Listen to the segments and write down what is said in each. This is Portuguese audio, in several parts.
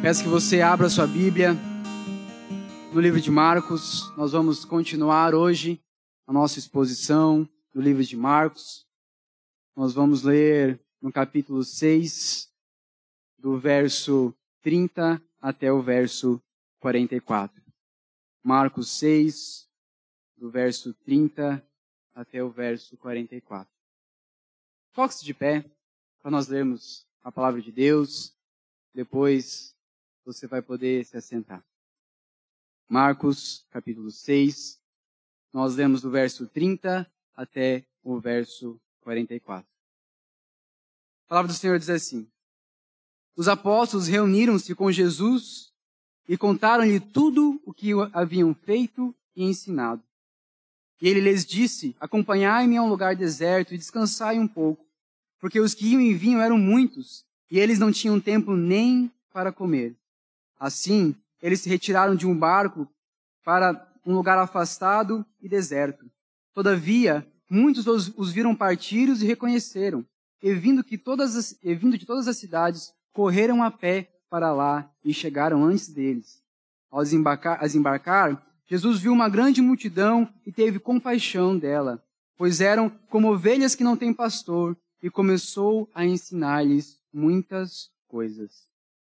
Peço que você abra sua Bíblia no livro de Marcos. Nós vamos continuar hoje a nossa exposição do livro de Marcos. Nós vamos ler no capítulo 6, do verso 30 até o verso 44. Marcos 6, do verso 30 até o verso 44. Coloque-se de pé para nós lermos a palavra de Deus. Depois você vai poder se assentar. Marcos, capítulo 6, nós lemos do verso 30 até o verso 44. A palavra do Senhor diz assim: Os apóstolos reuniram-se com Jesus e contaram-lhe tudo o que haviam feito e ensinado. E ele lhes disse: Acompanhai-me a um lugar deserto e descansai um pouco, porque os que iam e vinham eram muitos, e eles não tinham tempo nem para comer. Assim, eles se retiraram de um barco para um lugar afastado e deserto. Todavia, muitos os viram partir e reconheceram, e vindo de todas as cidades, correram a pé para lá e chegaram antes deles. Ao desembarcar, Jesus viu uma grande multidão e teve compaixão dela, pois eram como ovelhas que não têm pastor, e começou a ensinar-lhes muitas coisas.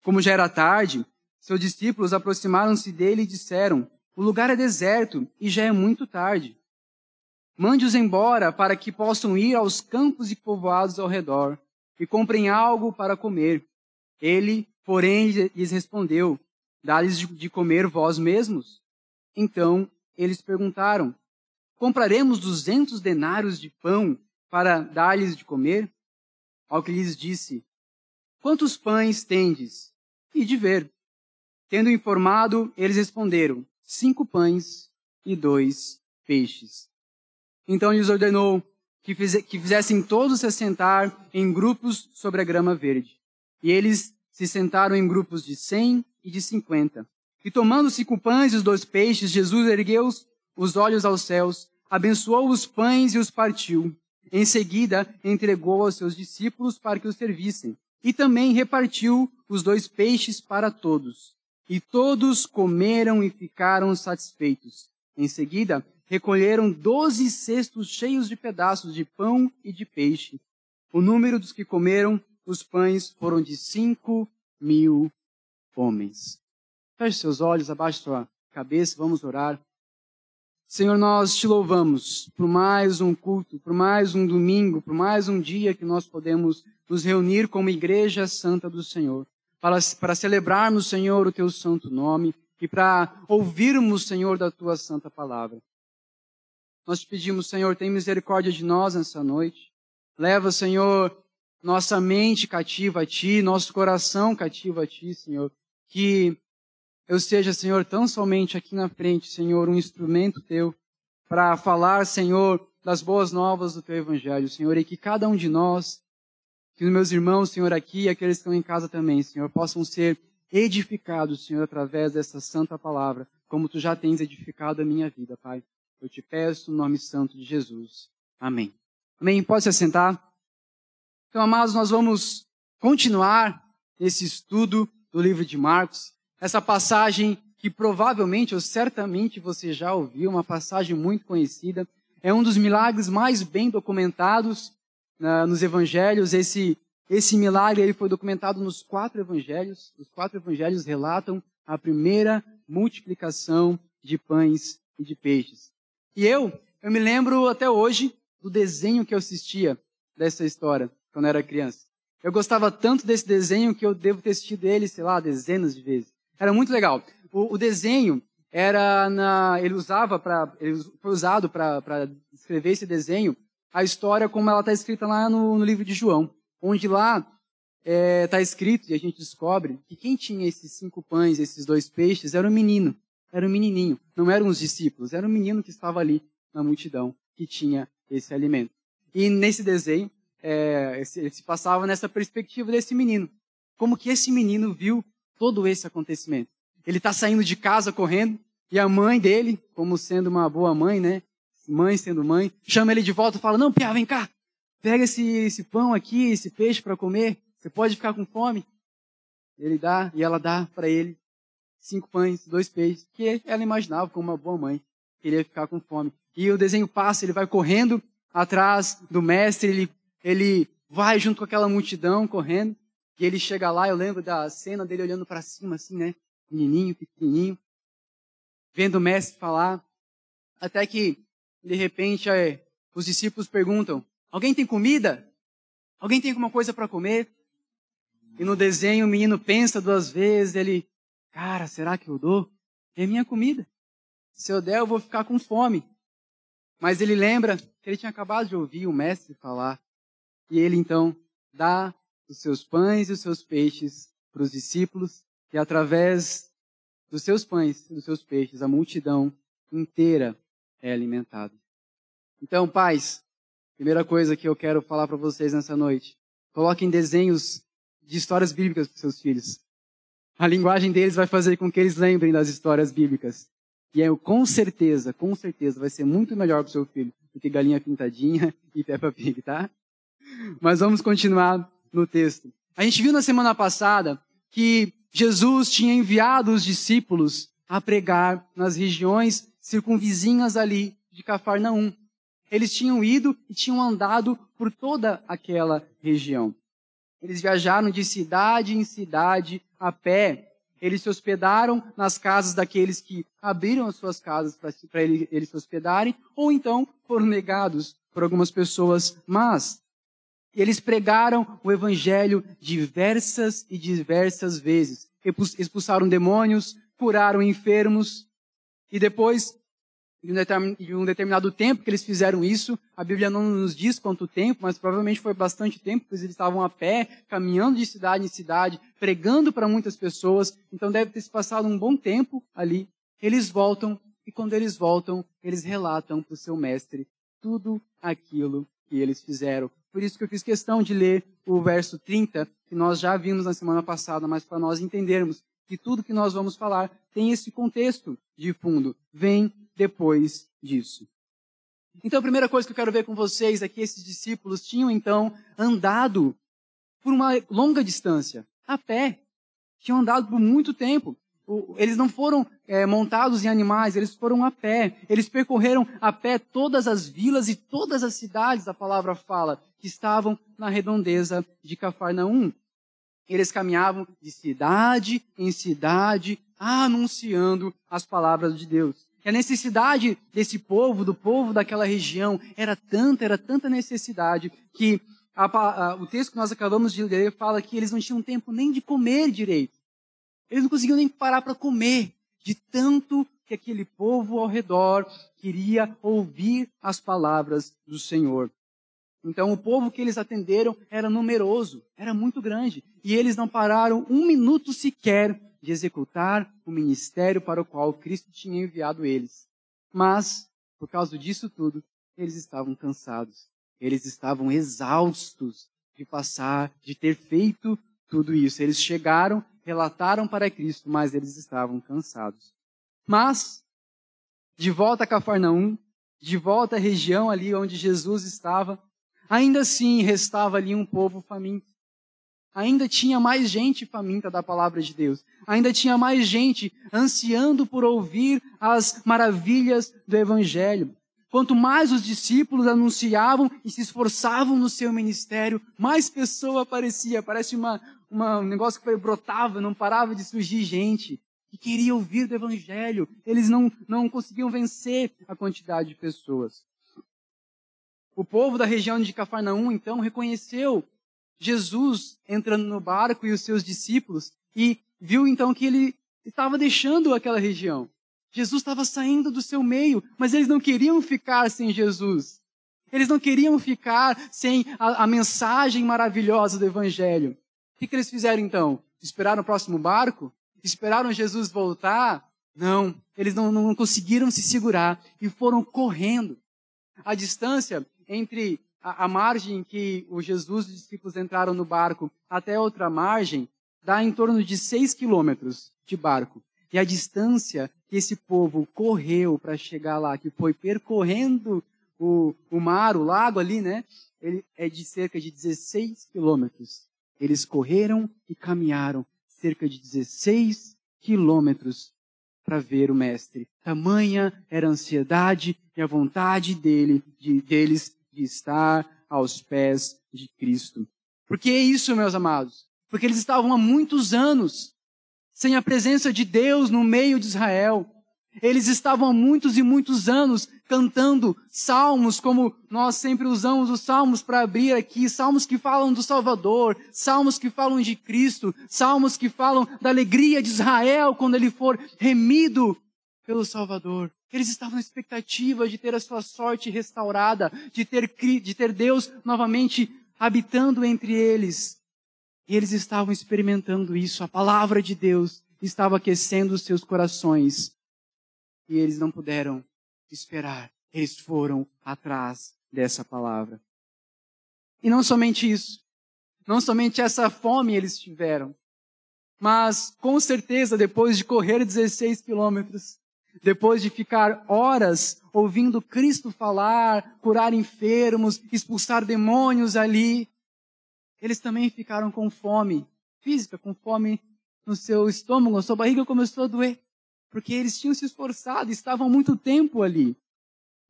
Como já era tarde, seus discípulos aproximaram-se dele e disseram: O lugar é deserto e já é muito tarde. Mande-os embora para que possam ir aos campos e povoados ao redor e comprem algo para comer. Ele, porém, lhes respondeu: Dá-lhes de comer vós mesmos? Então eles perguntaram: Compraremos 200 denários de pão para dar-lhes de comer? Ao que lhes disse: Quantos pães tendes? E de ver. Tendo informado, eles responderam: 5 pães e 2 peixes. Então lhes ordenou que fizessem todos se assentar em grupos sobre a grama verde. E eles se sentaram em grupos de 100 e de 50. E tomando 5 pães e os 2 peixes, Jesus ergueu os olhos aos céus, abençoou os pães e os partiu. Em seguida, entregou aos seus discípulos para que os servissem. E também repartiu os 2 peixes para todos. E todos comeram e ficaram satisfeitos. Em seguida, recolheram 12 cestos cheios de pedaços de pão e de peixe. O número dos que comeram os pães foram de 5.000 homens. Feche seus olhos, abaixe sua cabeça, vamos orar. Senhor, nós te louvamos por mais um culto, por mais um domingo, por mais um dia que nós podemos nos reunir como Igreja Santa do Senhor, para celebrarmos, Senhor, o teu santo nome e para ouvirmos, Senhor, da tua santa palavra. Nós te pedimos, Senhor, tem misericórdia de nós nessa noite. Leva, Senhor, nossa mente cativa a ti, nosso coração cativo a ti, Senhor. Que eu seja, Senhor, tão somente aqui na frente, Senhor, um instrumento teu para falar, Senhor, das boas novas do teu evangelho, Senhor, e que cada um de nós, que os meus irmãos, Senhor, aqui e aqueles que estão em casa também, Senhor, possam ser edificados, Senhor, através dessa santa palavra, como tu já tens edificado a minha vida, Pai. Eu te peço no nome santo de Jesus. Amém. Amém. Pode se assentar. Então, amados, nós vamos continuar esse estudo do livro de Marcos. Essa passagem que provavelmente ou certamente você já ouviu, uma passagem muito conhecida. É um dos milagres mais bem documentados nos evangelhos. Esse milagre ele foi documentado nos 4 evangelhos. Os 4 evangelhos relatam a primeira multiplicação de pães e de peixes. E eu me lembro até hoje do desenho que eu assistia dessa história, quando eu era criança. Eu gostava tanto desse desenho que eu devo ter assistido ele, sei lá, dezenas de vezes. Era muito legal. O desenho foi usado para descrever esse desenho, a história como ela está escrita lá no livro de João, onde lá está escrito, e a gente descobre, que quem tinha esses 5 pães, esses 2 peixes, era um menino. Era um menininho, não eram os discípulos, era um menino que estava ali na multidão, que tinha esse alimento. E nesse desenho, ele se passava nessa perspectiva desse menino. Como que esse menino viu todo esse acontecimento? Ele está saindo de casa correndo, e a mãe dele, como sendo uma boa mãe, né? Mãe sendo mãe, chama ele de volta e fala: Não, Piá, vem cá, pega esse pão aqui, esse peixe para comer, você pode ficar com fome. Ele dá, e ela dá para ele 5 pães, 2 peixes, que ela imaginava como uma boa mãe, queria ficar com fome. E o desenho passa, ele vai correndo atrás do mestre, ele vai junto com aquela multidão correndo, e ele chega lá, eu lembro da cena dele olhando para cima, assim, né? Menininho, pequenininho, vendo o mestre falar, até que, de repente, os discípulos perguntam, alguém tem comida? Alguém tem alguma coisa para comer? E no desenho o menino pensa 2 vezes, ele, cara, será que eu dou? É minha comida. Se eu der, eu vou ficar com fome. Mas ele lembra que ele tinha acabado de ouvir o mestre falar. E ele então dá os seus pães e os seus peixes para os discípulos. E através dos seus pães e dos seus peixes, a multidão inteira é alimentada. Então, pais, primeira coisa que eu quero falar para vocês nessa noite. Coloquem desenhos de histórias bíblicas para seus filhos. A linguagem deles vai fazer com que eles lembrem das histórias bíblicas. E com certeza, vai ser muito melhor para o seu filho do que Galinha Pintadinha e Peppa Pig, tá? Mas vamos continuar no texto. A gente viu na semana passada que Jesus tinha enviado os discípulos a pregar nas regiões circunvizinhas ali de Cafarnaum. Eles tinham ido e tinham andado por toda aquela região. Eles viajaram de cidade em cidade a pé. Eles se hospedaram nas casas daqueles que abriram as suas casas para eles se hospedarem, ou então foram negados por algumas pessoas más. Eles pregaram o evangelho diversas e diversas vezes. Expulsaram demônios, curaram enfermos, e depois de um determinado tempo que eles fizeram isso, a Bíblia não nos diz quanto tempo, mas provavelmente foi bastante tempo, pois eles estavam a pé, caminhando de cidade em cidade, pregando para muitas pessoas, então deve ter se passado um bom tempo ali. Eles voltam, e quando eles voltam, eles relatam para o seu mestre tudo aquilo que eles fizeram. Por isso que eu fiz questão de ler o verso 30, que nós já vimos na semana passada, mas para nós entendermos que tudo que nós vamos falar tem esse contexto de fundo. Vem depois disso. Então a primeira coisa que eu quero ver com vocês é que esses discípulos tinham então andado por uma longa distância, a pé. Tinham andado por muito tempo. Eles não foram montados em animais, eles foram a pé. Eles percorreram a pé todas as vilas e todas as cidades, a palavra fala, que estavam na redondeza de Cafarnaum. Eles caminhavam de cidade em cidade, anunciando as palavras de Deus. E a necessidade desse povo, do povo daquela região, era tanta necessidade, que o texto que nós acabamos de ler fala que eles não tinham tempo nem de comer direito. Eles não conseguiam nem parar para comer, de tanto que aquele povo ao redor queria ouvir as palavras do Senhor. Então o povo que eles atenderam era numeroso, era muito grande. E eles não pararam 1 minuto sequer de executar o ministério para o qual Cristo tinha enviado eles. Mas, por causa disso tudo, eles estavam cansados. Eles estavam exaustos de ter feito tudo isso. Eles chegaram, relataram para Cristo, mas eles estavam cansados. Mas, de volta a Cafarnaum, de volta à região ali onde Jesus estava, ainda assim restava ali um povo faminto. Ainda tinha mais gente faminta da palavra de Deus. Ainda tinha mais gente ansiando por ouvir as maravilhas do Evangelho. Quanto mais os discípulos anunciavam e se esforçavam no seu ministério, mais pessoa aparecia. Parece um negócio que brotava, não parava de surgir gente que queria ouvir do Evangelho. Eles não conseguiam vencer a quantidade de pessoas. O povo da região de Cafarnaum, então, reconheceu Jesus entrando no barco e os seus discípulos e viu, então, que ele estava deixando aquela região. Jesus estava saindo do seu meio, mas eles não queriam ficar sem Jesus. Eles não queriam ficar sem a mensagem maravilhosa do Evangelho. O que eles fizeram, então? Esperaram o próximo barco? Esperaram Jesus voltar? Não, eles não conseguiram se segurar e foram correndo. A distância entre a margem que o Jesus e os discípulos entraram no barco até outra margem dá em torno de 6 quilômetros de barco. E a distância que esse povo correu para chegar lá, que foi percorrendo o mar, o lago ali, né? Ele é de cerca de 16 quilômetros. Eles correram e caminharam cerca de 16 quilômetros para ver o Mestre. Tamanha era a ansiedade e a vontade deles de estar aos pés de Cristo. Por que isso, meus amados? Porque eles estavam há muitos anos sem a presença de Deus no meio de Israel. Eles estavam há muitos e muitos anos cantando salmos, como nós sempre usamos os salmos para abrir aqui, salmos que falam do Salvador, salmos que falam de Cristo, salmos que falam da alegria de Israel quando ele for remido pelo Salvador. Eles estavam na expectativa de ter a sua sorte restaurada, de ter Deus novamente habitando entre eles. E eles estavam experimentando isso. A palavra de Deus estava aquecendo os seus corações. E eles não puderam esperar. Eles foram atrás dessa palavra. E não somente isso. Não somente essa fome eles tiveram. Mas, com certeza, depois de correr 16 quilômetros, depois de ficar horas ouvindo Cristo falar, curar enfermos, expulsar demônios ali, eles também ficaram com fome física, com fome no seu estômago, a sua barriga começou a doer. Porque eles tinham se esforçado, estavam há muito tempo ali.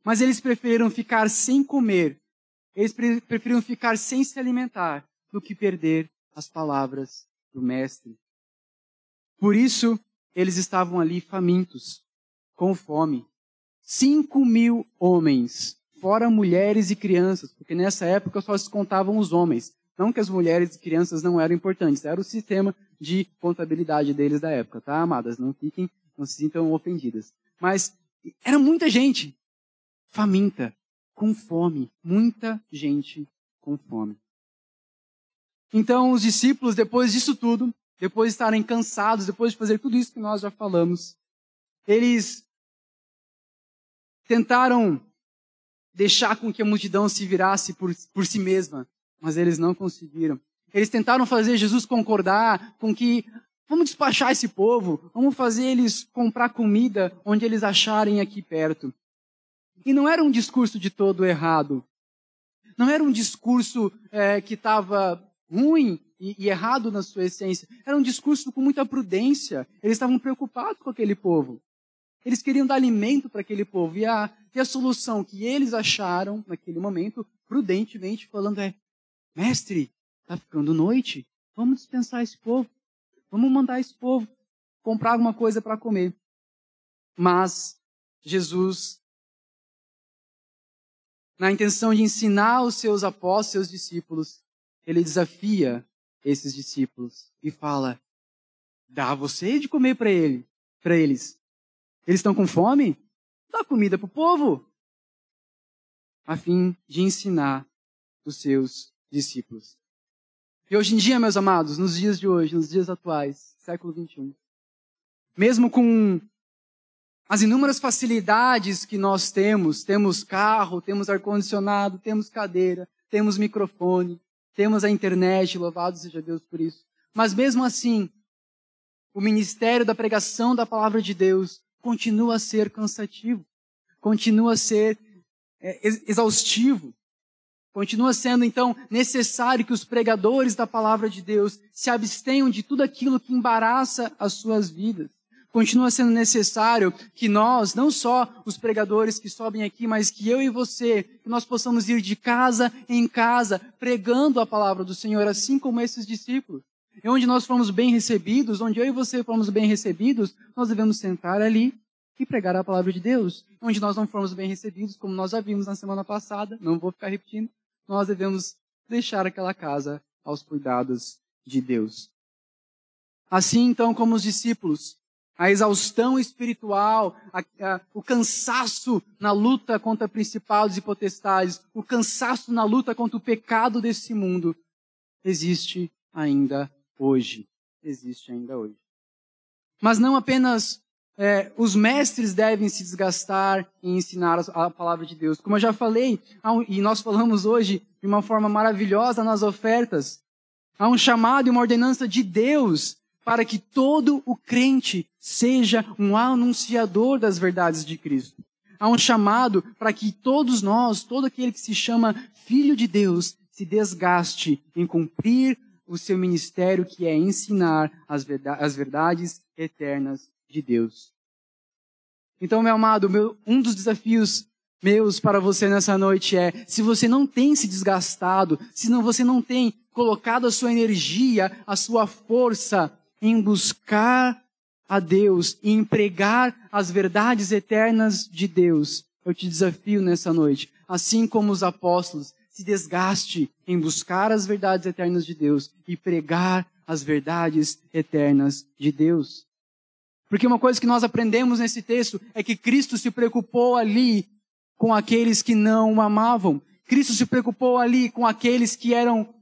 Mas eles preferiram ficar sem comer, eles preferiram ficar sem se alimentar, do que perder as palavras do Mestre. Por isso, eles estavam ali famintos, com fome. 5.000 homens, fora mulheres e crianças, porque nessa época só se contavam os homens. Não que as mulheres e crianças não eram importantes, era o sistema de contabilidade deles da época, tá, amadas? Não se sintam ofendidas. Mas era muita gente faminta, com fome. Muita gente com fome. Então os discípulos, depois disso tudo, depois de estarem cansados, depois de fazer tudo isso que nós já falamos, eles tentaram deixar com que a multidão se virasse por si mesma, mas eles não conseguiram. Eles tentaram fazer Jesus concordar com que vamos despachar esse povo, vamos fazer eles comprar comida onde eles acharem aqui perto. E não era um discurso de todo errado. Não era um discurso que estava ruim e errado na sua essência. Era um discurso com muita prudência. Eles estavam preocupados com aquele povo. Eles queriam dar alimento para aquele povo. E a solução que eles acharam naquele momento, prudentemente falando, Mestre, está ficando noite, vamos dispensar esse povo. Vamos mandar esse povo comprar alguma coisa para comer. Mas Jesus, na intenção de ensinar os seus apóstolos, seus discípulos, ele desafia esses discípulos e fala, dá você de comer para eles. Eles estão com fome? Dá comida para o povo. A fim de ensinar os seus discípulos. E hoje em dia, meus amados, nos dias de hoje, nos dias atuais, século 21, mesmo com as inúmeras facilidades que nós temos carro, temos ar-condicionado, temos cadeira, temos microfone, temos a internet, louvado seja Deus por isso. Mas mesmo assim, o ministério da pregação da palavra de Deus continua a ser cansativo, continua a ser exaustivo. Continua sendo, então, necessário que os pregadores da palavra de Deus se abstenham de tudo aquilo que embaraça as suas vidas. Continua sendo necessário que nós, não só os pregadores que sobem aqui, mas que eu e você, que nós possamos ir de casa em casa, pregando a palavra do Senhor, assim como esses discípulos. E onde nós fomos bem recebidos, onde eu e você fomos bem recebidos, nós devemos sentar ali e pregar a palavra de Deus. Onde nós não fomos bem recebidos, como nós já vimos na semana passada, não vou ficar repetindo, nós devemos deixar aquela casa aos cuidados de Deus. Assim, então, como os discípulos, a exaustão espiritual, o cansaço na luta contra principados e potestades, o cansaço na luta contra o pecado desse mundo, existe ainda hoje. Existe ainda hoje. Mas não apenas os mestres devem se desgastar em ensinar a palavra de Deus. Como eu já falei, e nós falamos hoje de uma forma maravilhosa nas ofertas, há um chamado e uma ordenança de Deus para que todo o crente seja um anunciador das verdades de Cristo. Há um chamado para que todos nós, todo aquele que se chama filho de Deus, se desgaste em cumprir o seu ministério, que é ensinar as verdades eternas de Deus. Então, meu amado, um dos desafios meus para você nessa noite é, se você não tem se desgastado, se você não tem colocado a sua energia, a sua força em buscar a Deus e em pregar as verdades eternas de Deus, eu te desafio nessa noite, assim como os apóstolos, se desgaste em buscar as verdades eternas de Deus e pregar as verdades eternas de Deus. Porque uma coisa que nós aprendemos nesse texto é que Cristo se preocupou ali com aqueles que não o amavam. Cristo se preocupou ali com aqueles que eram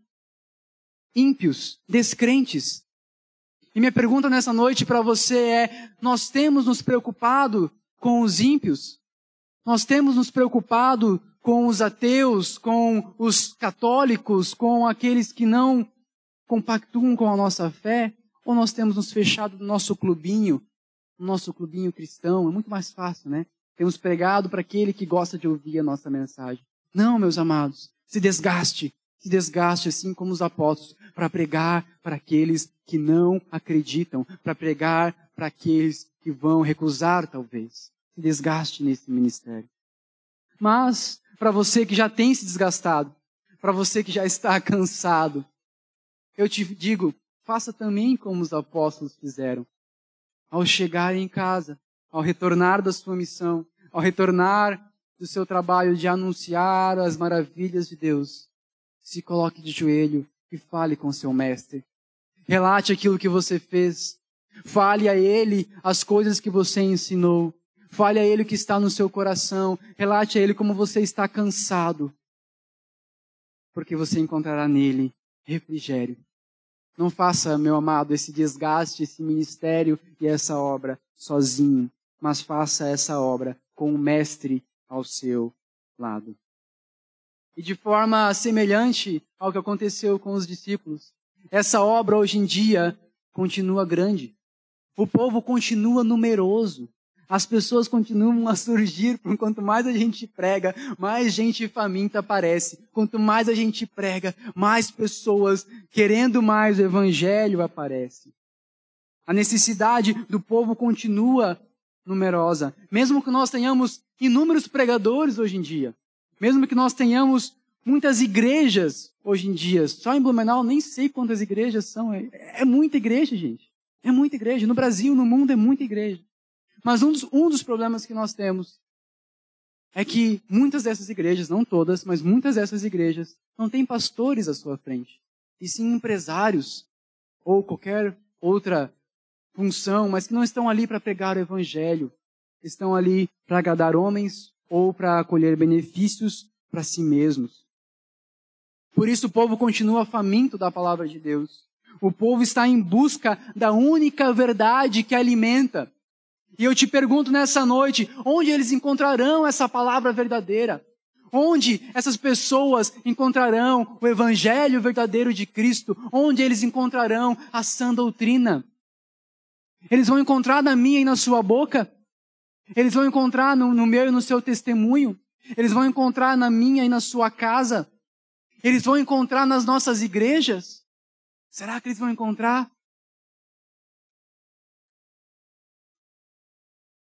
ímpios, descrentes. E minha pergunta nessa noite para você é, nós temos nos preocupado com os ímpios? Nós temos nos preocupado com os ateus, com os católicos, com aqueles que não compactuam com a nossa fé? Ou nós temos nos fechado no nosso clubinho cristão? É muito mais fácil, né? Temos pregado para aquele que gosta de ouvir a nossa mensagem. Não, meus amados, se desgaste assim como os apóstolos, para pregar para aqueles que não acreditam, para pregar para aqueles que vão recusar, talvez. Se desgaste nesse ministério. Mas, para você que já tem se desgastado, para você que já está cansado, eu te digo, faça também como os apóstolos fizeram. Ao chegar em casa, ao retornar da sua missão, ao retornar do seu trabalho de anunciar as maravilhas de Deus, se coloque de joelho e fale com seu mestre. Relate aquilo que você fez. Fale a ele as coisas que você ensinou. Fale a ele o que está no seu coração. Relate a ele como você está cansado. Porque você encontrará nele refrigério. Não faça, meu amado, esse desgaste, esse ministério e essa obra sozinho, mas faça essa obra com o mestre ao seu lado. E de forma semelhante ao que aconteceu com os discípulos, essa obra hoje em dia continua grande. O povo continua numeroso. As pessoas continuam a surgir, porque quanto mais a gente prega, mais gente faminta aparece. Quanto mais a gente prega, mais pessoas querendo mais o evangelho aparece. A necessidade do povo continua numerosa. Mesmo que nós tenhamos inúmeros pregadores hoje em dia, mesmo que nós tenhamos muitas igrejas hoje em dia, só em Blumenau nem sei quantas igrejas são. É muita igreja, gente. É muita igreja. No Brasil, no mundo, é muita igreja. Mas um dos problemas que nós temos é que muitas dessas igrejas, não todas, mas muitas dessas igrejas não têm pastores à sua frente. E sim empresários ou qualquer outra função, mas que não estão ali para pregar o evangelho. Estão ali para agradar homens ou para colher benefícios para si mesmos. Por isso o povo continua faminto da palavra de Deus. O povo está em busca da única verdade que alimenta. E eu te pergunto nessa noite, onde eles encontrarão essa palavra verdadeira? Onde essas pessoas encontrarão o evangelho verdadeiro de Cristo? Onde eles encontrarão a sã doutrina? Eles vão encontrar na minha e na sua boca? Eles vão encontrar no meu e no seu testemunho? Eles vão encontrar na minha e na sua casa? Eles vão encontrar nas nossas igrejas? Será que eles vão encontrar?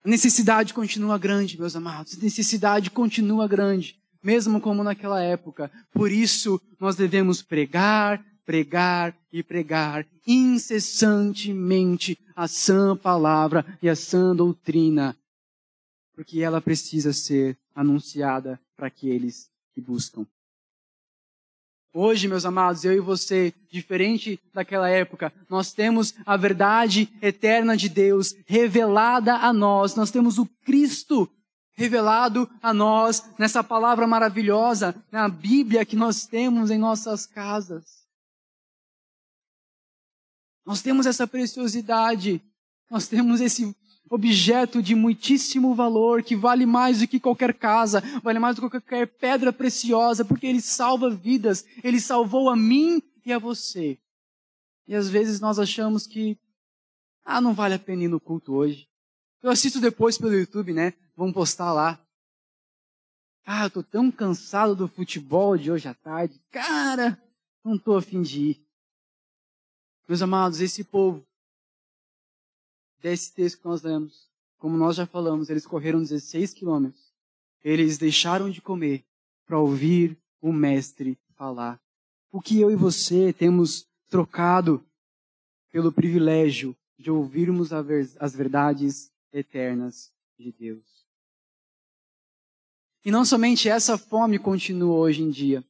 A necessidade continua grande, meus amados. A necessidade continua grande, mesmo como naquela época. Por isso, nós devemos pregar, pregar e pregar incessantemente a sã palavra e a sã doutrina, porque ela precisa ser anunciada para aqueles que buscam. Hoje, meus amados, eu e você, diferente daquela época, nós temos a verdade eterna de Deus revelada a nós. Nós temos o Cristo revelado a nós nessa palavra maravilhosa, na Bíblia que nós temos em nossas casas. Nós temos essa preciosidade, nós temos esse objeto de muitíssimo valor, que vale mais do que qualquer casa, vale mais do que qualquer pedra preciosa, porque ele salva vidas, ele salvou a mim e a você. E às vezes nós achamos que, não vale a pena ir no culto hoje. Eu assisto depois pelo YouTube, né? Vamos postar lá. Eu tô tão cansado do futebol de hoje à tarde. Cara, não tô a fim de ir. Meus amados, esse povo, desse texto que nós lemos, como nós já falamos, eles correram 16 quilômetros. Eles deixaram de comer para ouvir o Mestre falar. O que eu e você temos trocado pelo privilégio de ouvirmos as verdades eternas de Deus. E não somente essa fome continua hoje em dia,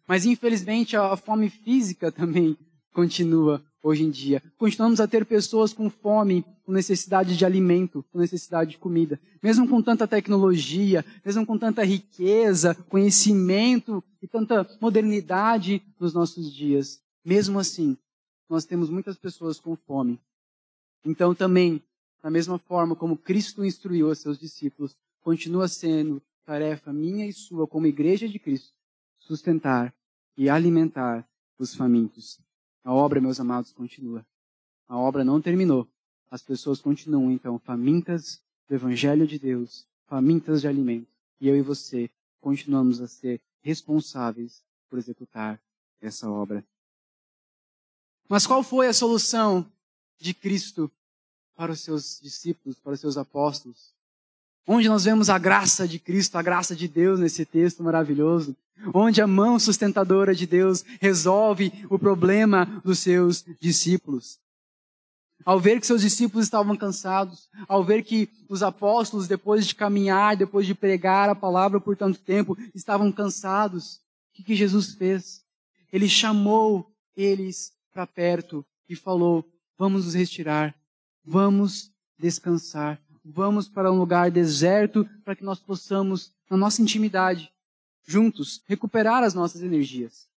mas infelizmente a fome física também continua hoje em dia. Continuamos a ter pessoas com fome, com necessidade de alimento, com necessidade de comida. Mesmo com tanta tecnologia, mesmo com tanta riqueza, conhecimento e tanta modernidade nos nossos dias. Mesmo assim, nós temos muitas pessoas com fome. Então também, da mesma forma como Cristo instruiu os seus discípulos, continua sendo tarefa minha e sua como igreja de Cristo, sustentar e alimentar os famintos. A obra, meus amados, continua. A obra não terminou. As pessoas continuam, então, famintas do Evangelho de Deus, famintas de alimento. E eu e você continuamos a ser responsáveis por executar essa obra. Mas qual foi a solução de Cristo para os seus discípulos, para os seus apóstolos? Onde nós vemos a graça de Cristo, a graça de Deus nesse texto maravilhoso. Onde a mão sustentadora de Deus resolve o problema dos seus discípulos. Ao ver que seus discípulos estavam cansados, ao ver que os apóstolos, depois de caminhar, depois de pregar a palavra por tanto tempo, estavam cansados, o que Jesus fez? Ele chamou eles para perto e falou: vamos nos retirar, vamos descansar, vamos para um lugar deserto para que nós possamos, na nossa intimidade, juntos, recuperar as nossas energias.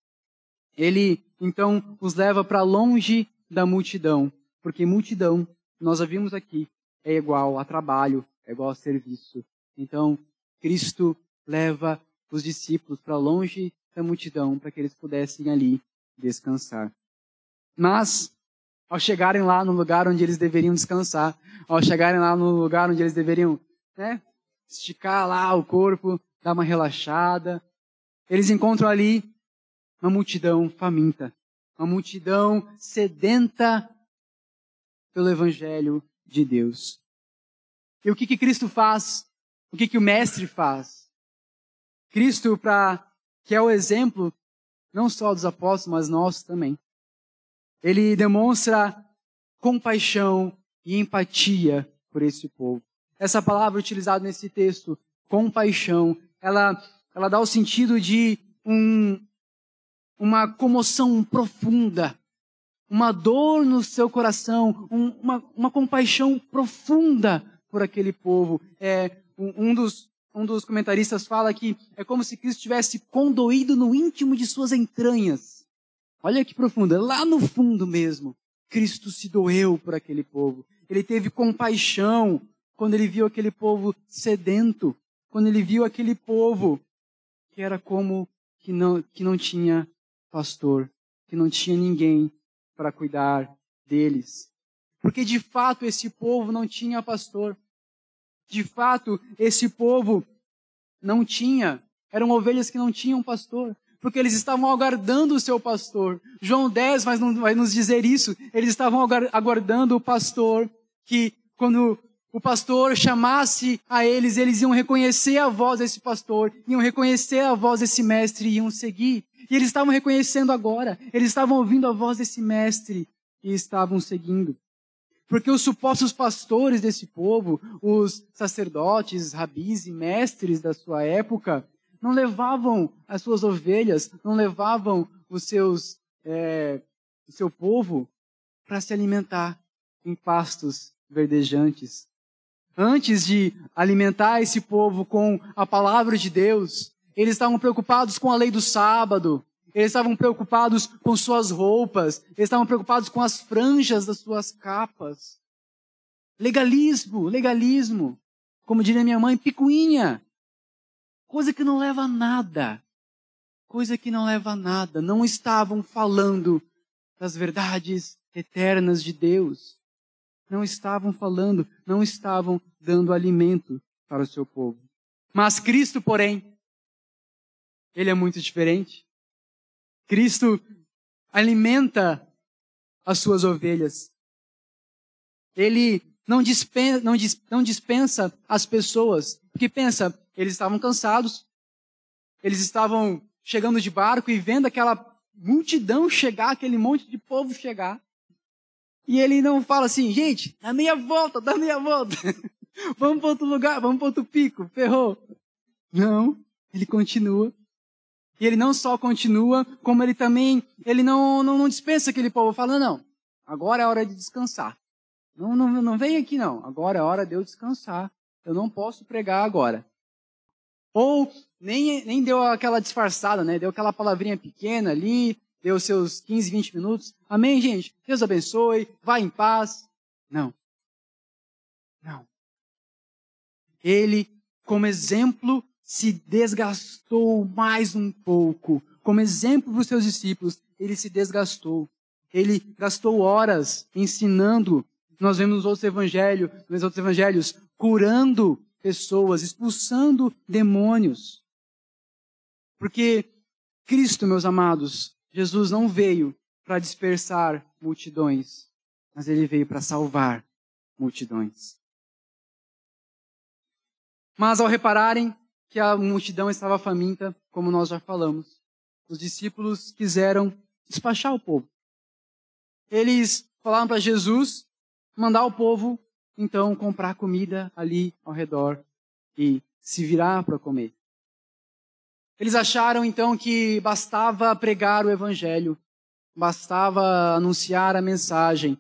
Ele, então, os leva para longe da multidão, porque multidão, nós já vimos aqui, é igual a trabalho, é igual a serviço. Então, Cristo leva os discípulos para longe da multidão para que eles pudessem ali descansar. Mas, ao chegarem lá no lugar onde eles deveriam descansar, ao chegarem lá no lugar onde eles deveriam, esticar lá o corpo, dar uma relaxada, eles encontram ali uma multidão faminta, uma multidão sedenta pelo Evangelho de Deus. E o que Cristo faz? O que o Mestre faz? Cristo, que é o exemplo, não só dos apóstolos, mas nosso também. Ele demonstra compaixão e empatia por esse povo. Essa palavra utilizada nesse texto, compaixão, ela dá o sentido de uma comoção profunda, uma dor no seu coração, uma compaixão profunda por aquele povo. Um dos comentaristas fala que é como se Cristo tivesse condoído no íntimo de suas entranhas. Olha que profundo, lá no fundo mesmo, Cristo se doeu por aquele povo. Ele teve compaixão quando ele viu aquele povo sedento, quando ele viu aquele povo que era como que não tinha pastor, que não tinha ninguém para cuidar deles. Porque de fato esse povo não tinha pastor. De fato esse povo não tinha, eram ovelhas que não tinham pastor. Porque eles estavam aguardando o seu pastor. João 10 vai nos dizer isso. Eles estavam aguardando o pastor, que quando o pastor chamasse a eles, eles iam reconhecer a voz desse pastor, iam reconhecer a voz desse mestre e iam seguir. E eles estavam reconhecendo agora, eles estavam ouvindo a voz desse mestre e estavam seguindo. Porque os supostos pastores desse povo, os sacerdotes, rabis e mestres da sua época, não levavam as suas ovelhas, não levavam o seu povo para se alimentar em pastos verdejantes. Antes de alimentar esse povo com a palavra de Deus, eles estavam preocupados com a lei do sábado, eles estavam preocupados com suas roupas, eles estavam preocupados com as franjas das suas capas. Legalismo. Como diria minha mãe, picuinha. Coisa que não leva a nada. Não estavam falando das verdades eternas de Deus. Não estavam falando, não estavam dando alimento para o seu povo. Mas Cristo, porém, ele é muito diferente. Cristo alimenta as suas ovelhas. Ele não dispensa as pessoas, porque pensa, eles estavam cansados, eles estavam chegando de barco e vendo aquela multidão chegar, aquele monte de povo chegar. E ele não fala assim, gente, dá meia volta. Vamos para outro lugar, vamos para outro pico, ferrou. Não, ele continua. E ele não só continua, como ele também, ele não dispensa aquele povo, falando, não, agora é hora de descansar. Não vem aqui não, agora é hora de eu descansar. Eu não posso pregar agora. Ou nem deu aquela disfarçada, né? Deu aquela palavrinha pequena ali, deu seus 15, 20 minutos. Amém, gente? Deus abençoe, vá em paz. Não. Ele, como exemplo, se desgastou mais um pouco. Como exemplo para os seus discípulos, ele se desgastou. Ele gastou horas ensinando. Nós vemos nos outros evangelhos, curando pessoas, expulsando demônios. Porque Cristo, meus amados, Jesus não veio para dispersar multidões, mas ele veio para salvar multidões. Mas ao repararem que a multidão estava faminta, como nós já falamos, os discípulos quiseram despachar o povo. Eles falaram para Jesus mandar o povo, então, comprar comida ali ao redor e se virar para comer. Eles acharam, então, que bastava pregar o evangelho, bastava anunciar a mensagem,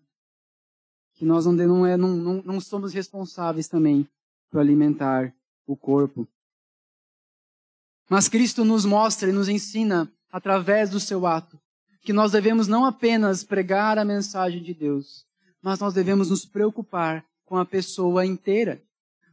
que nós não somos responsáveis também por alimentar o corpo. Mas Cristo nos mostra e nos ensina, através do seu ato, que nós devemos não apenas pregar a mensagem de Deus, mas nós devemos nos preocupar com a pessoa inteira.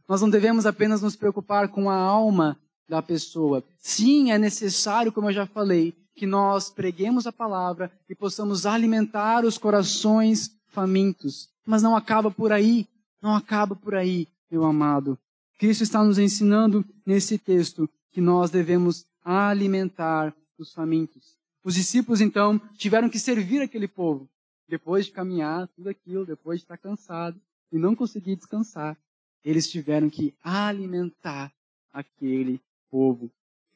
Nós não devemos apenas nos preocupar com a alma da pessoa. Sim, é necessário, como eu já falei, que nós preguemos a palavra e possamos alimentar os corações famintos. Mas não acaba por aí. Não acaba por aí, meu amado. Cristo está nos ensinando nesse texto que nós devemos alimentar os famintos. Os discípulos, então, tiveram que servir aquele povo. Depois de caminhar tudo aquilo, depois de estar cansado e não conseguir descansar, eles tiveram que alimentar aquele povo.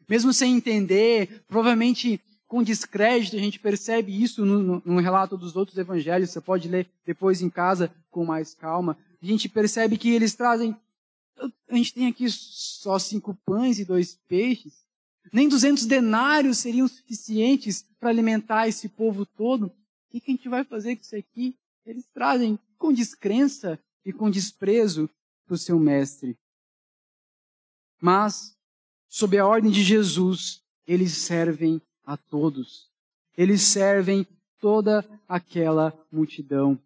Mesmo sem entender, provavelmente com descrédito, a gente percebe isso no relato dos outros evangelhos, você pode ler depois em casa com mais calma. A gente percebe que eles trazem, a gente tem aqui só 5 pães e 2 peixes, nem 200 denários seriam suficientes para alimentar esse povo todo. O que a gente vai fazer com isso aqui? Eles trazem com descrença e com desprezo para o seu mestre. Mas, sob a ordem de Jesus, eles servem a todos. Eles servem toda aquela multidão.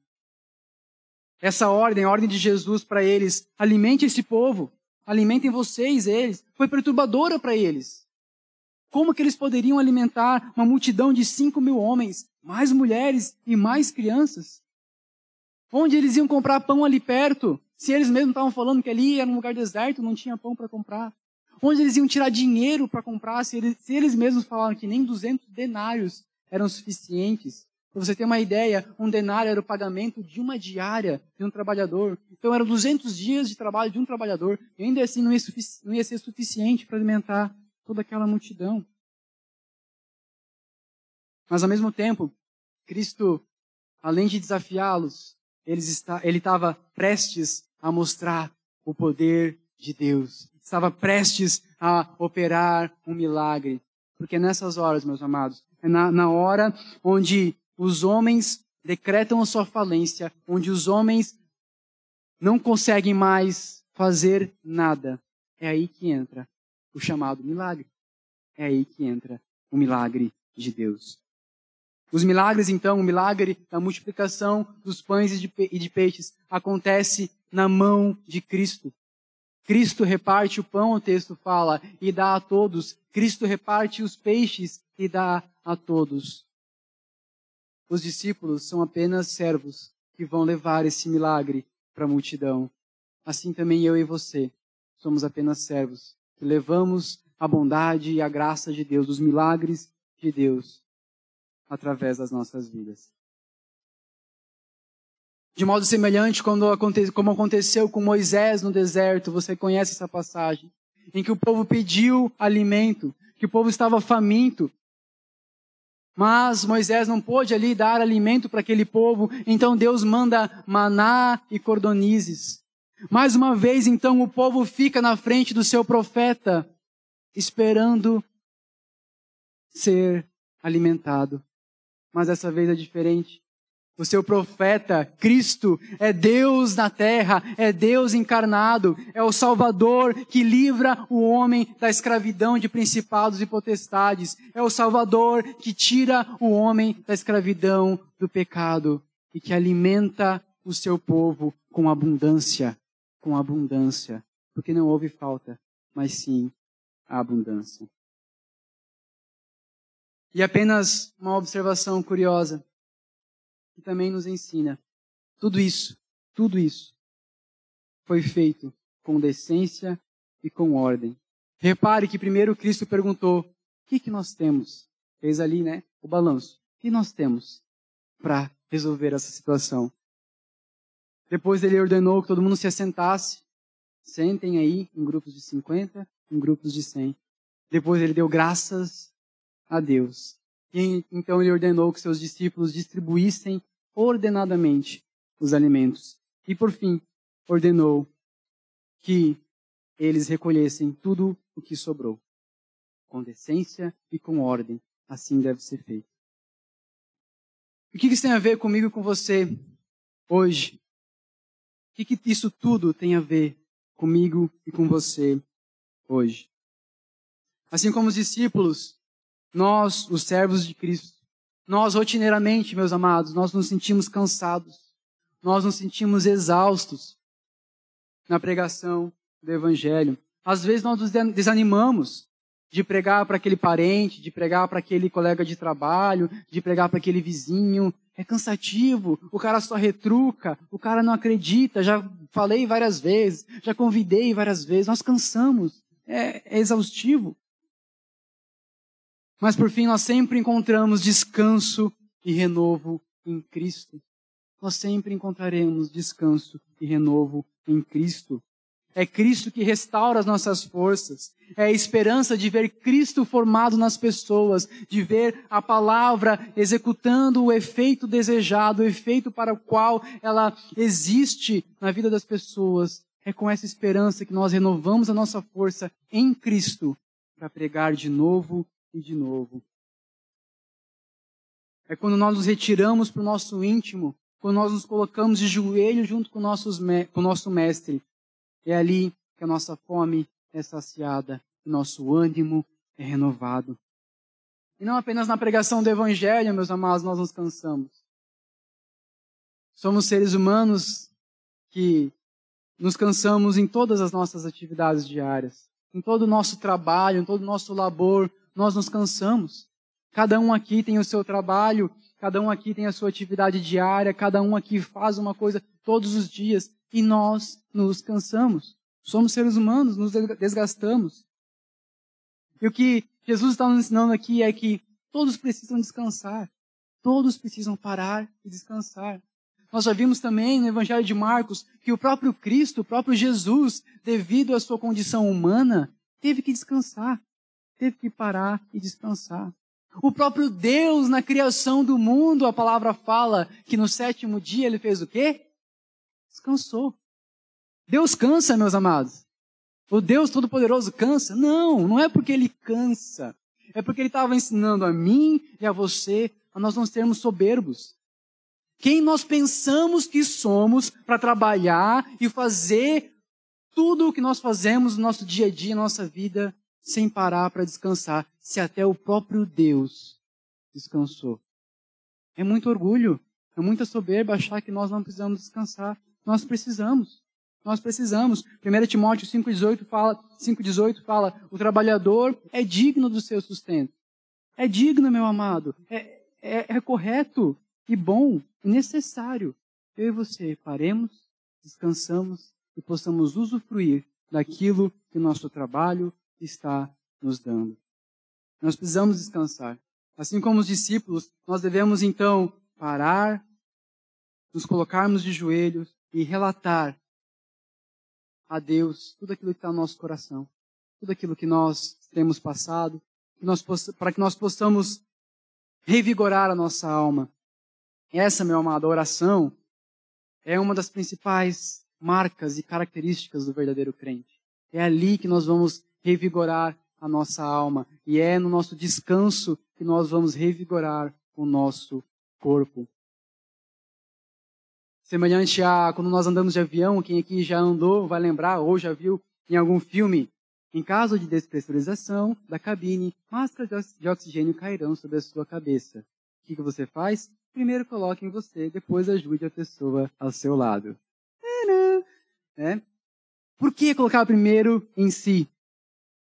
Essa ordem, a ordem de Jesus para eles, alimente esse povo, alimentem vocês, eles, foi perturbadora para eles. Como que eles poderiam alimentar uma multidão de 5.000 homens, mais mulheres e mais crianças? Onde eles iam comprar pão ali perto? Se eles mesmos estavam falando que ali era um lugar deserto, não tinha pão para comprar. Onde eles iam tirar dinheiro para comprar, se eles mesmos falaram que nem 200 denários eram suficientes? Para você ter uma ideia, um denário era o pagamento de uma diária de um trabalhador. Então eram 200 dias de trabalho de um trabalhador, e ainda assim não ia ser suficiente para alimentar toda aquela multidão. Mas ao mesmo tempo, Cristo, além de desafiá-los, ele estava prestes a mostrar o poder de Deus. Estava prestes a operar um milagre. Porque nessas horas, meus amados, é na hora onde os homens decretam a sua falência, onde os homens não conseguem mais fazer nada, é aí que entra o chamado milagre. É aí que entra o milagre de Deus. Os milagres, então, o milagre da multiplicação dos pães e de peixes acontece na mão de Cristo. Cristo reparte o pão, o texto fala, e dá a todos. Cristo reparte os peixes e dá a todos. Os discípulos são apenas servos que vão levar esse milagre para a multidão. Assim também eu e você somos apenas servos que levamos a bondade e a graça de Deus, os milagres de Deus, através das nossas vidas. De modo semelhante, como aconteceu com Moisés no deserto, você conhece essa passagem, em que o povo pediu alimento, que o povo estava faminto, mas Moisés não pôde ali dar alimento para aquele povo, então Deus manda maná e cordonizes. Mais uma vez, então, o povo fica na frente do seu profeta, esperando ser alimentado. Mas dessa vez é diferente. O seu profeta, Cristo, é Deus na terra, é Deus encarnado, é o Salvador que livra o homem da escravidão de principados e potestades, é o Salvador que tira o homem da escravidão do pecado e que alimenta o seu povo com abundância, porque não houve falta, mas sim a abundância. E apenas uma observação curiosa, que também nos ensina. Tudo isso foi feito com decência e com ordem. Repare que primeiro Cristo perguntou, o que nós temos? Fez ali, o balanço. O que nós temos para resolver essa situação? Depois ele ordenou que todo mundo se assentasse. Sentem aí em grupos de 50, em grupos de 100. Depois ele deu graças a Deus. E então ele ordenou que seus discípulos distribuíssem ordenadamente os alimentos. E por fim, ordenou que eles recolhessem tudo o que sobrou. Com decência e com ordem. Assim deve ser feito. O que isso tem a ver comigo e com você hoje? O que isso tudo tem a ver comigo e com você hoje? Assim como os discípulos, nós, os servos de Cristo, nós rotineiramente, meus amados, nós nos sentimos cansados, nós nos sentimos exaustos na pregação do Evangelho. Às vezes nós nos desanimamos de pregar para aquele parente, de pregar para aquele colega de trabalho, de pregar para aquele vizinho. É cansativo, o cara só retruca, o cara não acredita, já falei várias vezes, já convidei várias vezes, nós cansamos, é exaustivo. Mas por fim nós sempre encontramos descanso e renovo em Cristo. Nós sempre encontraremos descanso e renovo em Cristo. É Cristo que restaura as nossas forças. É a esperança de ver Cristo formado nas pessoas, de ver a palavra executando o efeito desejado, o efeito para o qual ela existe na vida das pessoas. É com essa esperança que nós renovamos a nossa força em Cristo para pregar de novo e de novo. É quando nós nos retiramos para o nosso íntimo, quando nós nos colocamos de joelho junto com o nosso Mestre. É ali que a nossa fome é saciada, o nosso ânimo é renovado. E não apenas na pregação do Evangelho, meus amados, nós nos cansamos. Somos seres humanos que nos cansamos em todas as nossas atividades diárias. Em todo o nosso trabalho, em todo o nosso labor, nós nos cansamos. Cada um aqui tem o seu trabalho, cada um aqui tem a sua atividade diária, cada um aqui faz uma coisa todos os dias. E nós nos cansamos. Somos seres humanos, nos desgastamos. E o que Jesus está nos ensinando aqui é que todos precisam descansar. Todos precisam parar e descansar. Nós já vimos também no Evangelho de Marcos que o próprio Cristo, o próprio Jesus, devido à sua condição humana, teve que descansar. Teve que parar e descansar. O próprio Deus, na criação do mundo, a palavra fala que no 7º dia ele fez o quê? Descansou. Deus cansa, meus amados. O Deus Todo-Poderoso cansa? Não é porque Ele cansa. É porque Ele estava ensinando a mim e a você a nós não sermos soberbos. Quem nós pensamos que somos para trabalhar e fazer tudo o que nós fazemos no nosso dia a dia, na nossa vida, sem parar para descansar, se até o próprio Deus descansou. É muito orgulho, é muita soberba achar que nós não precisamos descansar. Nós precisamos. 1 Timóteo 5,18 fala, o trabalhador é digno do seu sustento. É digno, meu amado. É correto e bom e necessário. Eu e você paremos, descansamos e possamos usufruir daquilo que o nosso trabalho está nos dando. Nós precisamos descansar. Assim como os discípulos, nós devemos então parar, nos colocarmos de joelhos e relatar a Deus tudo aquilo que está no nosso coração, tudo aquilo que nós temos passado, para que nós possamos revigorar a nossa alma. Essa, meu amado, a oração é uma das principais marcas e características do verdadeiro crente. É ali que nós vamos revigorar a nossa alma. E é no nosso descanso que nós vamos revigorar o nosso corpo. Semelhante a quando nós andamos de avião, quem aqui já andou vai lembrar ou já viu em algum filme, em caso de despressurização da cabine, máscaras de oxigênio cairão sobre a sua cabeça. O que você faz? Primeiro coloque em você, depois ajude a pessoa ao seu lado. Por que colocar primeiro em si?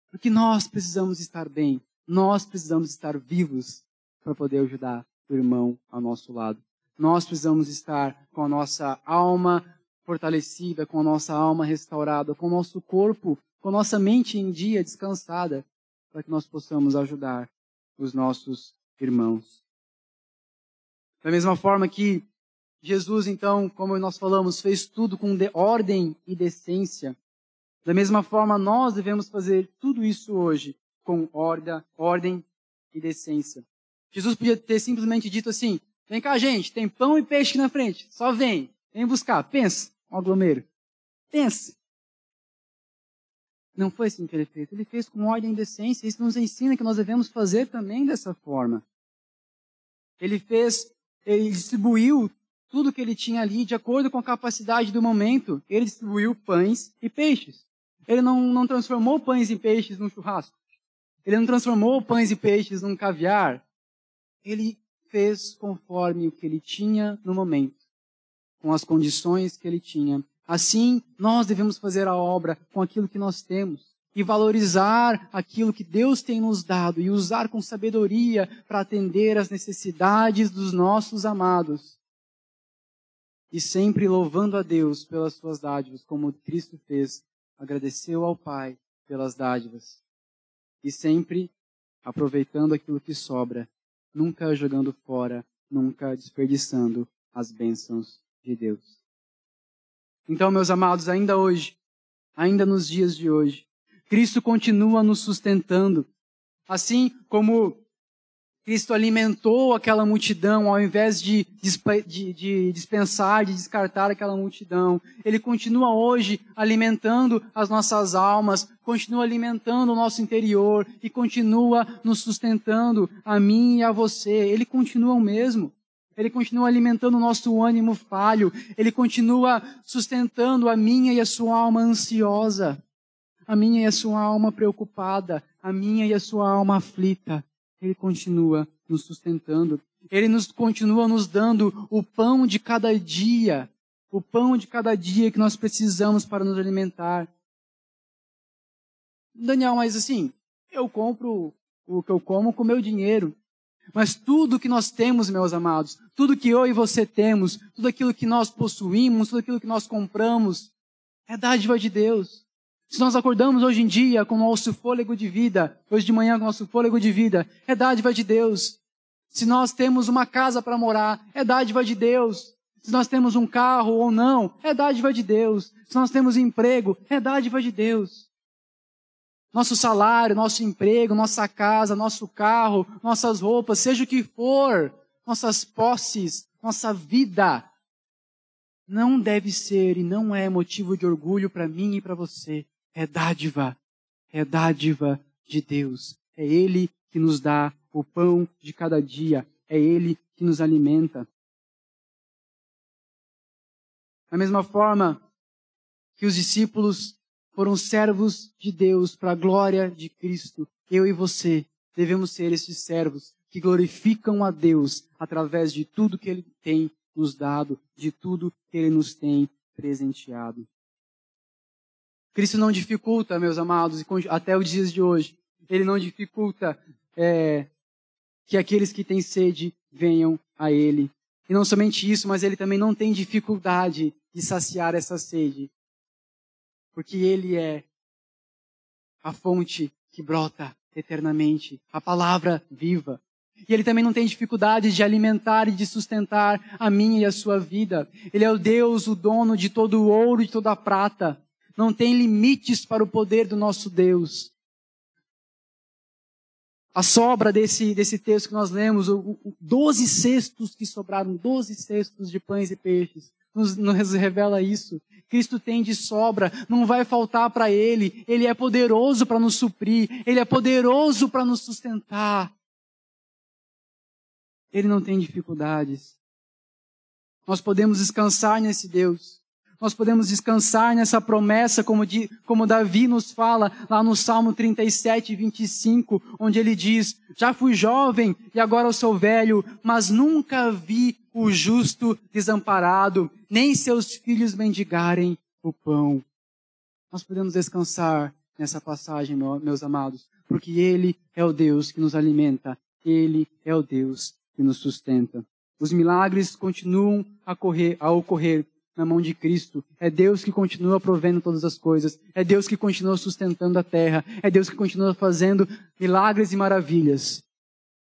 Porque nós precisamos estar bem, nós precisamos estar vivos para poder ajudar o irmão ao nosso lado. Nós precisamos estar com a nossa alma fortalecida, com a nossa alma restaurada, com o nosso corpo, com a nossa mente em dia descansada, para que nós possamos ajudar os nossos irmãos. Da mesma forma que Jesus, então, como nós falamos, fez tudo com ordem e decência. Da mesma forma, nós devemos fazer tudo isso hoje com ordem e decência. Jesus podia ter simplesmente dito assim: vem cá, gente, tem pão e peixe aqui na frente, só vem buscar. Pensa, um aglomero. Pensa. Não foi assim que ele fez. Ele fez com ordem e decência. Isso nos ensina que nós devemos fazer também dessa forma. Ele distribuiu tudo que ele tinha ali de acordo com a capacidade do momento. Ele distribuiu pães e peixes. Ele não transformou pães e peixes num churrasco. Ele não transformou pães e peixes num caviar. Ele fez conforme o que ele tinha no momento, com as condições que ele tinha. Assim, nós devemos fazer a obra com aquilo que nós temos e valorizar aquilo que Deus tem nos dado e usar com sabedoria para atender às necessidades dos nossos amados. E sempre louvando a Deus pelas suas dádivas, como Cristo fez, agradeceu ao Pai pelas dádivas. E sempre aproveitando aquilo que sobra, nunca jogando fora, nunca desperdiçando as bênçãos de Deus. Então, meus amados, ainda hoje, ainda nos dias de hoje, Cristo continua nos sustentando. Assim como Cristo alimentou aquela multidão, ao invés de dispensar, de descartar aquela multidão, Ele continua hoje alimentando as nossas almas, continua alimentando o nosso interior e continua nos sustentando a mim e a você. Ele continua o mesmo. Ele continua alimentando o nosso ânimo falho. Ele continua sustentando a minha e a sua alma ansiosa, a minha e a sua alma preocupada, a minha e a sua alma aflita. Ele continua nos sustentando. Ele continua nos dando o pão de cada dia. O pão de cada dia que nós precisamos para nos alimentar. Daniel, mas assim, eu compro o que eu como com o meu dinheiro. Mas tudo que nós temos, meus amados, tudo que eu e você temos, tudo aquilo que nós possuímos, tudo aquilo que nós compramos, é dádiva de Deus. Se nós acordamos hoje em dia com o nosso fôlego de vida, hoje de manhã com o nosso fôlego de vida, é dádiva de Deus. Se nós temos uma casa para morar, é dádiva de Deus. Se nós temos um carro ou não, é dádiva de Deus. Se nós temos emprego, é dádiva de Deus. Nosso salário, nosso emprego, nossa casa, nosso carro, nossas roupas, seja o que for, nossas posses, nossa vida, não deve ser e não é motivo de orgulho para mim e para você. É dádiva de Deus. É Ele que nos dá o pão de cada dia. É Ele que nos alimenta. Da mesma forma que os discípulos foram servos de Deus para a glória de Cristo, eu e você devemos ser esses servos que glorificam a Deus através de tudo que Ele tem nos dado, de tudo que Ele nos tem presenteado. Cristo não dificulta, meus amados, até os dias de hoje, Ele não dificulta que aqueles que têm sede venham a Ele. E não somente isso, mas Ele também não tem dificuldade de saciar essa sede. Porque Ele é a fonte que brota eternamente, a palavra viva. E Ele também não tem dificuldade de alimentar e de sustentar a minha e a sua vida. Ele é o Deus, o dono de todo o ouro e de toda a prata. Não tem limites para o poder do nosso Deus. A sobra desse texto que nós lemos, 12 cestos que sobraram, 12 cestos de pães e peixes, nos revela isso. Cristo tem de sobra, não vai faltar para Ele. Ele é poderoso para nos suprir, Ele é poderoso para nos sustentar. Ele não tem dificuldades. Nós podemos descansar nesse Deus. Nós podemos descansar nessa promessa, como Davi nos fala lá no Salmo 37, 25, onde ele diz: já fui jovem e agora eu sou velho, mas nunca vi o justo desamparado, nem seus filhos mendigarem o pão. Nós podemos descansar nessa passagem, meus amados, porque Ele é o Deus que nos alimenta, Ele é o Deus que nos sustenta. Os milagres continuam a ocorrer na mão de Cristo. É Deus que continua provendo todas as coisas. É Deus que continua sustentando a terra. É Deus que continua fazendo milagres e maravilhas.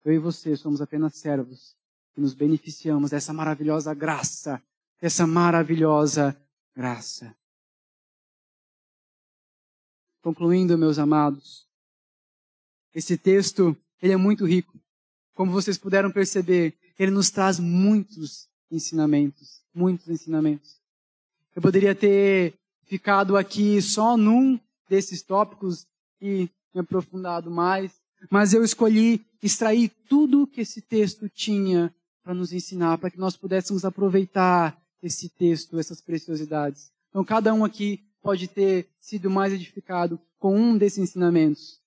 Eu e você somos apenas servos que nos beneficiamos dessa maravilhosa graça. Essa maravilhosa graça. Concluindo, meus amados, esse texto, ele é muito rico. Como vocês puderam perceber, ele nos traz muitos ensinamentos. Muitos ensinamentos. Eu poderia ter ficado aqui só num desses tópicos e me aprofundado mais, mas eu escolhi extrair tudo que esse texto tinha para nos ensinar, para que nós pudéssemos aproveitar esse texto, essas preciosidades. Então, cada um aqui pode ter sido mais edificado com um desses ensinamentos.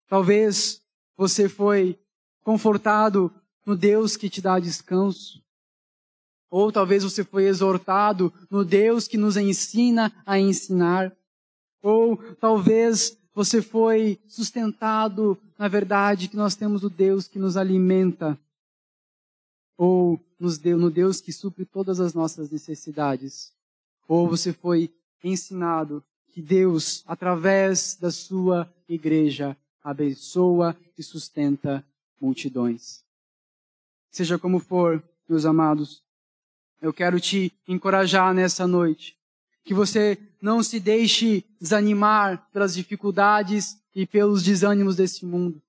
Talvez você foi confortado no Deus que te dá descanso. Ou talvez você foi exortado no Deus que nos ensina a ensinar. Ou talvez você foi sustentado na verdade que nós temos o Deus que nos alimenta. Ou no Deus que supre todas as nossas necessidades. Ou você foi ensinado que Deus, através da sua igreja, abençoa e sustenta multidões. Seja como for, meus amados, eu quero te encorajar nessa noite, que você não se deixe desanimar pelas dificuldades e pelos desânimos desse mundo.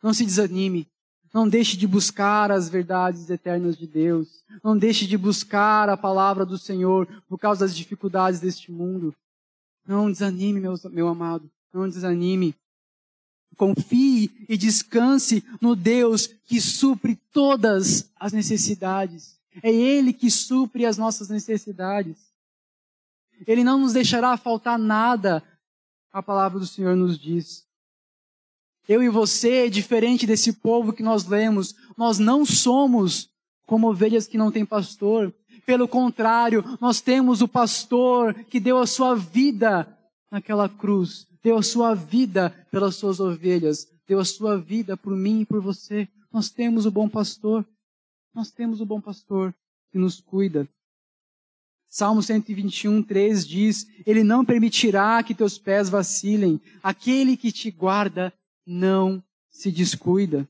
Não se desanime. Não deixe de buscar as verdades eternas de Deus. Não deixe de buscar a palavra do Senhor por causa das dificuldades deste mundo. Não desanime, meu amado. Não desanime. Confie e descanse no Deus que supre todas as necessidades. É Ele que supre as nossas necessidades. Ele não nos deixará faltar nada, a palavra do Senhor nos diz. Eu e você, diferente desse povo que nós lemos, nós não somos como ovelhas que não têm pastor. Pelo contrário, nós temos o pastor que deu a sua vida naquela cruz. Deu a sua vida pelas suas ovelhas. Deu a sua vida por mim e por você. Nós temos o bom pastor. Nós temos o bom pastor que nos cuida. Salmo 121, 3 diz: Ele não permitirá que teus pés vacilem. Aquele que te guarda não se descuida.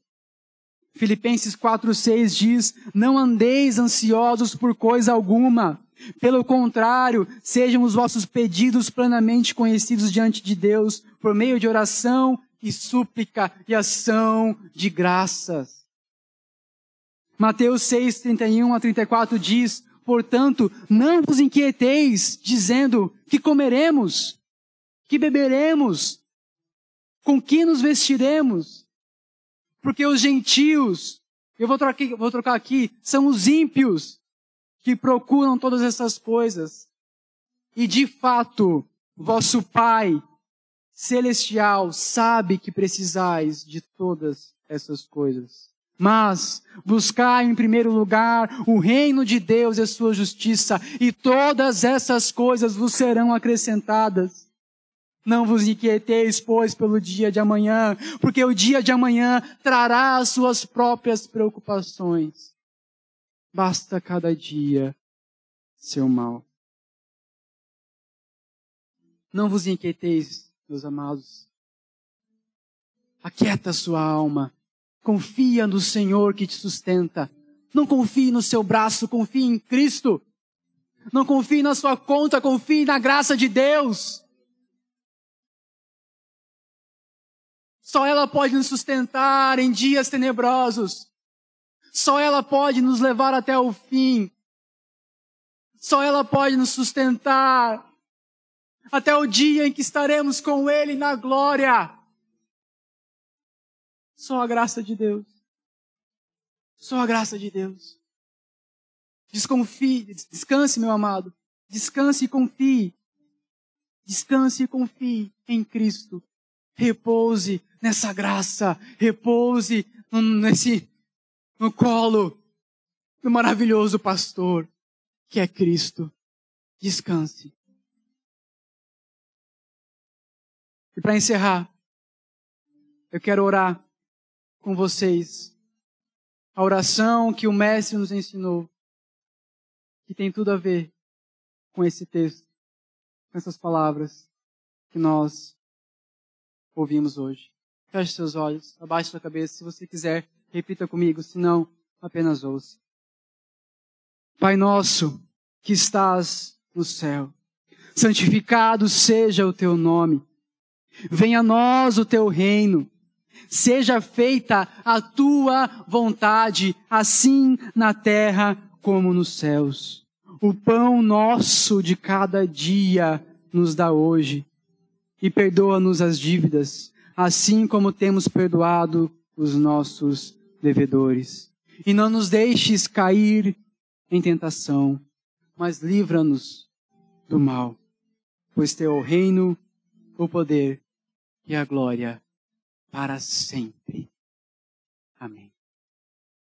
Filipenses 4, 6 diz: Não andeis ansiosos por coisa alguma. Pelo contrário, sejam os vossos pedidos plenamente conhecidos diante de Deus, por meio de oração e súplica e ação de graças. Mateus 6, 31 a 34 diz: Portanto, não vos inquieteis, dizendo: que comeremos, que beberemos, com que nos vestiremos? Porque os gentios, eu vou trocar aqui, são os ímpios que procuram todas essas coisas. E de fato, vosso Pai Celestial sabe que precisais de todas essas coisas. Mas buscai em primeiro lugar o reino de Deus e a sua justiça, e todas essas coisas vos serão acrescentadas. Não vos inquieteis, pois, pelo dia de amanhã, porque o dia de amanhã trará as suas próprias preocupações. Basta cada dia seu mal. Não vos inquieteis, meus amados. Aquieta a sua alma. Confia no Senhor que te sustenta. Não confie no seu braço, confie em Cristo. Não confie na sua conta, confie na graça de Deus. Só ela pode nos sustentar em dias tenebrosos. Só ela pode nos levar até o fim. Só ela pode nos sustentar até o dia em que estaremos com Ele na glória. Só a graça de Deus. Só a graça de Deus. Desconfie, descanse, meu amado. Descanse e confie. Descanse e confie em Cristo. Repouse nessa graça. Repouse no colo do maravilhoso pastor, que é Cristo. Descanse. E para encerrar, eu quero orar com vocês a oração que o Mestre nos ensinou, que tem tudo a ver com esse texto, com essas palavras que nós ouvimos hoje. Feche seus olhos, abaixe sua cabeça. Se você quiser, repita comigo, se não, apenas ouça. Pai nosso, que estás no céu, santificado seja o teu nome. Venha a nós o teu reino. Seja feita a tua vontade, assim na terra como nos céus. O pão nosso de cada dia nos dá hoje. E perdoa-nos as dívidas, assim como temos perdoado os nossos devedores. E não nos deixes cair em tentação, mas livra-nos do mal. Pois teu é o reino, o poder e a glória para sempre. Amém.